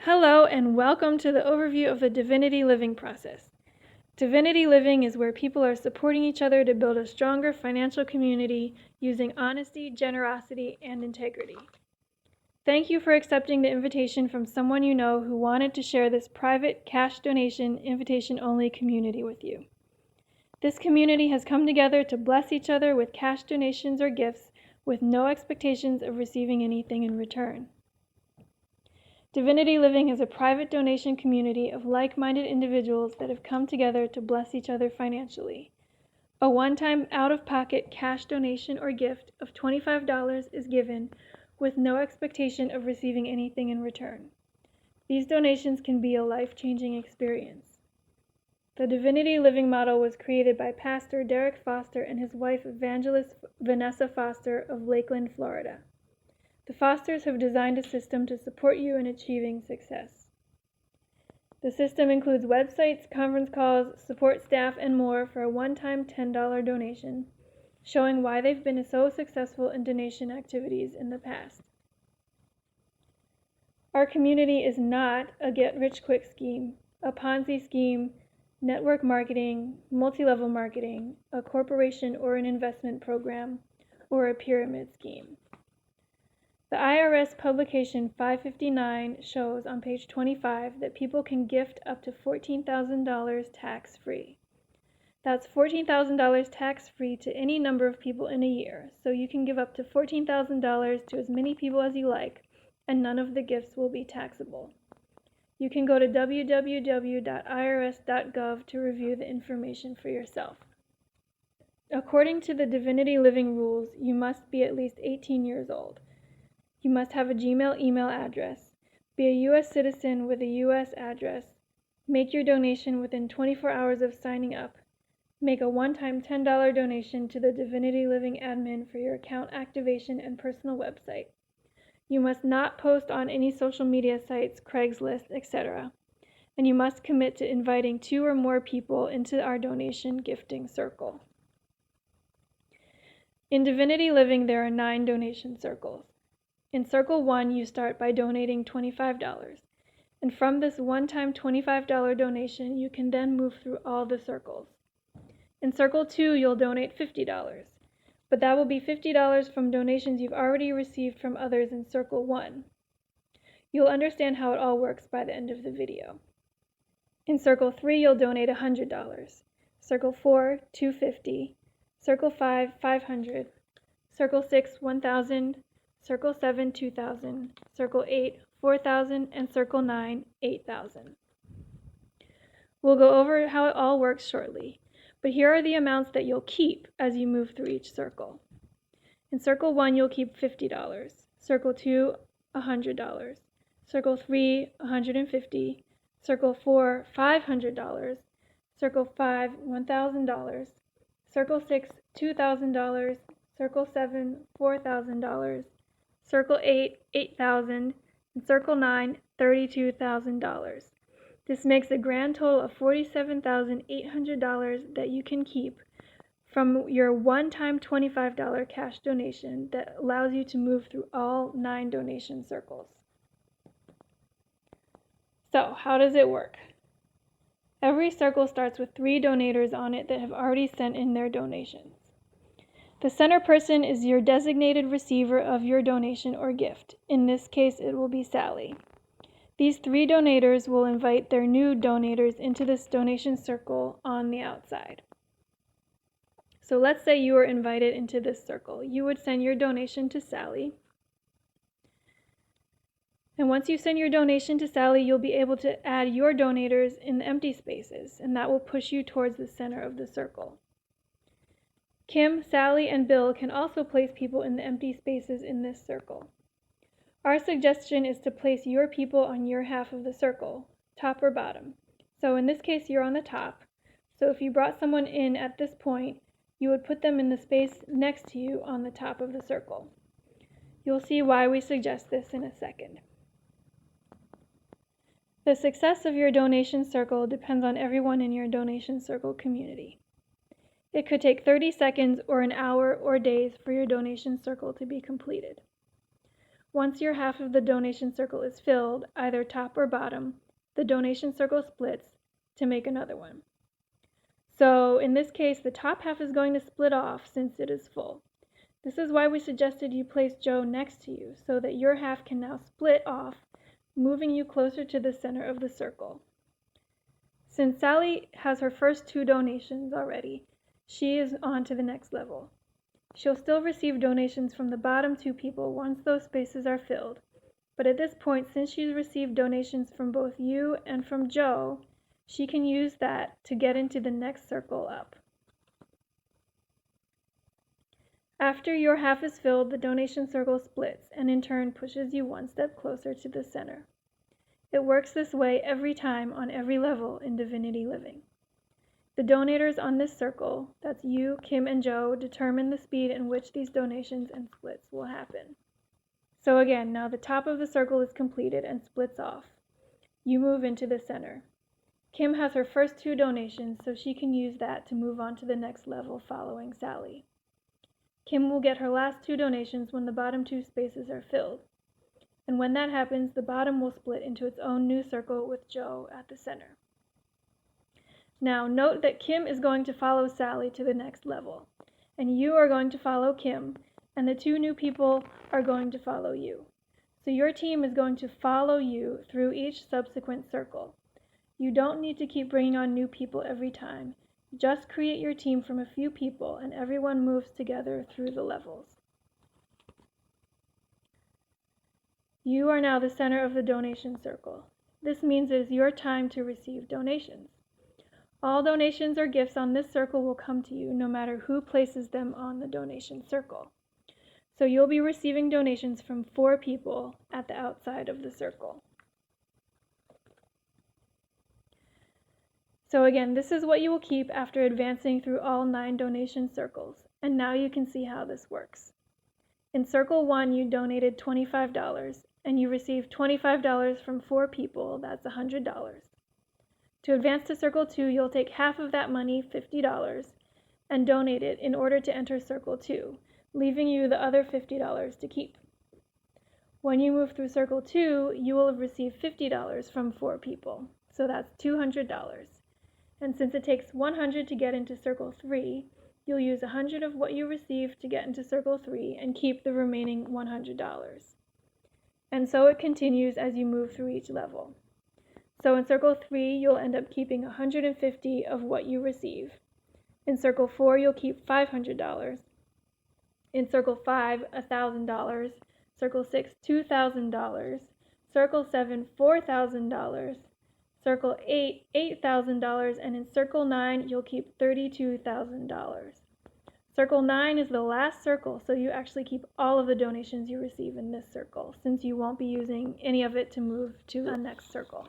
Hello and welcome to the overview of the Divinity Living process. Divinity Living is where people are supporting each other to build a stronger financial community using honesty, generosity, and integrity. Thank you for accepting the invitation from someone you know who wanted to share this private cash donation, invitation-only community with you. This community has come together to bless each other with cash donations or gifts with no expectations of receiving anything in return. Divinity Living is a private donation community of like-minded individuals that have come together to bless each other financially. A one-time out-of-pocket cash donation or gift of $25 is given with no expectation of receiving anything in return. These donations can be a life-changing experience. The Divinity Living model was created by Pastor Derek Foster and his wife Evangelist Vanessa Foster of Lakeland, Florida. The Fosters have designed a system to support you in achieving success. The system includes websites, conference calls, support staff, and more for a one-time $10 donation, showing why they've been so successful in donation activities in the past. Our community is not a get-rich-quick scheme, a Ponzi scheme, network marketing, multi-level marketing, a corporation or an investment program, or a pyramid scheme. The IRS publication 559 shows on page 25 that people can gift up to $14,000 tax-free. That's $14,000 tax-free to any number of people in a year, so you can give up to $14,000 to as many people as you like, and none of the gifts will be taxable. You can go to www.irs.gov to review the information for yourself. According to the Divinity Living rules, you must be at least 18 years old. You must have a Gmail email address, be a U.S. citizen with a U.S. address, make your donation within 24 hours of signing up, make a one-time $10 donation to the Divinity Living admin for your account activation and personal website. You must not post on any social media sites, Craigslist, etc. And you must commit to inviting 2 or more people into our donation gifting circle. In Divinity Living, there are 9 donation circles. In Circle 1, you start by donating $25, and from this one-time $25 donation, you can then move through all the circles. In Circle 2, you'll donate $50, but that will be $50 from donations you've already received from others in Circle 1. You'll understand how it all works by the end of the video. In Circle 3, you'll donate $100, Circle 4, $250, Circle 5, $500, Circle 6, $1,000, Circle 7, $2,000, Circle 8, $4,000, and Circle 9, $8,000. We'll go over how it all works shortly, but here are the amounts that you'll keep as you move through each circle. In Circle 1, you'll keep $50, Circle 2, $100, Circle 3, $150, Circle 4, $500, Circle 5, $1,000, Circle 6, $2,000, Circle 7, $4,000, Circle 8, $8,000, and Circle 9, $32,000. This makes a grand total of $47,800 that you can keep from your one-time $25 cash donation that allows you to move through all 9 donation circles. So, how does it work? Every circle starts with 3 donators on it that have already sent in their donations. The center person is your designated receiver of your donation or gift. In this case, it will be Sally. These 3 donators will invite their new donators into this donation circle on the outside. So let's say you were invited into this circle. You would send your donation to Sally. And once you send your donation to Sally, you'll be able to add your donators in the empty spaces, and that will push you towards the center of the circle. Kim, Sally, and Bill can also place people in the empty spaces in this circle. Our suggestion is to place your people on your half of the circle, top or bottom. So in this case, you're on the top. So if you brought someone in at this point, you would put them in the space next to you on the top of the circle. You'll see why we suggest this in a second. The success of your donation circle depends on everyone in your donation circle community. It could take 30 seconds or an hour or days for your donation circle to be completed. Once your half of the donation circle is filled, either top or bottom, the donation circle splits to make another one. So in this case, the top half is going to split off since it is full. This is why we suggested you place Joe next to you, so that your half can now split off, moving you closer to the center of the circle. Since Sally has her first 2 donations already, she is on to the next level. She'll still receive donations from the bottom 2 people once those spaces are filled, but at this point, since she's received donations from both you and from Joe, she can use that to get into the next circle up. After your half is filled, the donation circle splits and in turn pushes you one step closer to the center. It works this way every time on every level in Divinity Living. The donators on this circle, that's you, Kim, and Joe, determine the speed in which these donations and splits will happen. So again, now the top of the circle is completed and splits off. You move into the center. Kim has her first 2 donations, so she can use that to move on to the next level following Sally. Kim will get her last 2 donations when the bottom 2 spaces are filled. And when that happens, the bottom will split into its own new circle with Joe at the center. Now note that Kim is going to follow Sally to the next level, and you are going to follow Kim, and the 2 new people are going to follow you. So your team is going to follow you through each subsequent circle. You don't need to keep bringing on new people every time. Just create your team from a few people and everyone moves together through the levels. You are now the center of the donation circle. This means it is your time to receive donations. All donations or gifts on this circle will come to you no matter who places them on the donation circle. So you'll be receiving donations from 4 people at the outside of the circle. So again, this is what you will keep after advancing through all 9 donation circles. And now you can see how this works. In Circle 1, you donated $25, and you received $25 from 4 people, that's $100. To advance to Circle 2, you'll take half of that money, $50, and donate it in order to enter Circle 2, leaving you the other $50 to keep. When you move through Circle 2, you will have received $50 from 4 people, so that's $200. And since it takes 100 to get into Circle 3, you'll use 100 of what you received to get into Circle 3 and keep the remaining $100. And so it continues as you move through each level. So in Circle 3, you'll end up keeping 150 of what you receive. In Circle 4, you'll keep $500. In Circle 5, $1,000. Circle 6, $2,000. Circle 7, $4,000. Circle 8, $8,000, and in Circle 9, you'll keep $32,000. Circle 9 is the last circle, so you actually keep all of the donations you receive in this circle, since you won't be using any of it to move to the next circle.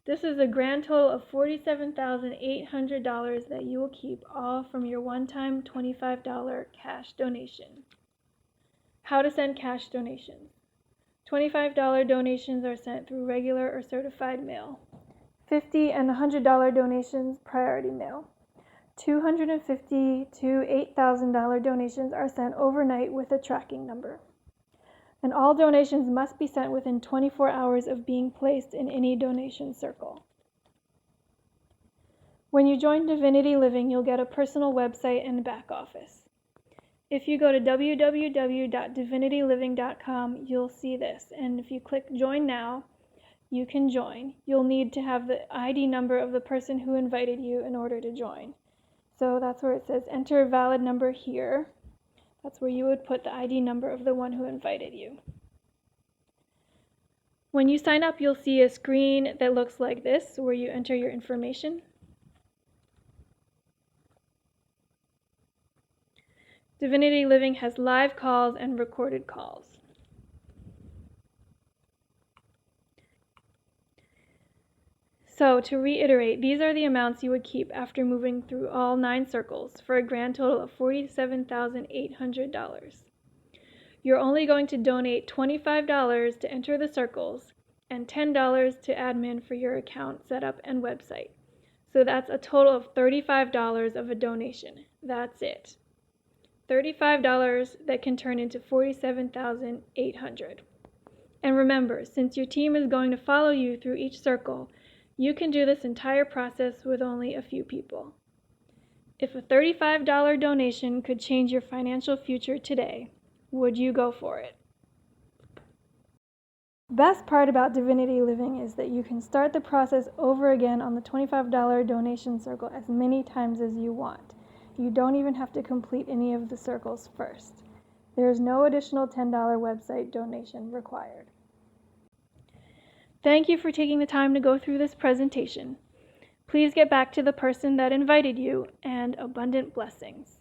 This is a grand total of $47,800 that you will keep, all from your one-time $25 cash donation. How to send cash donations. $25 donations are sent through regular or certified mail. $50 and $100 donations, priority mail. $250 to $8,000 donations are sent overnight with a tracking number. And all donations must be sent within 24 hours of being placed in any donation circle. When you join Divinity Living, you'll get a personal website and back office. If you go to www.divinityliving.com, you'll see this, and if you click Join Now, you can join. You'll need to have the ID number of the person who invited you in order to join. So that's where it says enter valid number here. That's where you would put the ID number of the one who invited you. When you sign up, you'll see a screen that looks like this, where you enter your information. Divinity Living has live calls and recorded calls. So to reiterate, these are the amounts you would keep after moving through all 9 circles for a grand total of $47,800. You're only going to donate $25 to enter the circles and $10 to admin for your account setup and website. So that's a total of $35 of a donation. That's it. $35 that can turn into $47,800. And remember, since your team is going to follow you through each circle, you can do this entire process with only a few people. If a $35 donation could change your financial future today, would you go for it? The best part about Divinity Living is that you can start the process over again on the $25 donation circle as many times as you want. You don't even have to complete any of the circles first. There is no additional $10 website donation required. Thank you for taking the time to go through this presentation. Please get back to the person that invited you, and abundant blessings.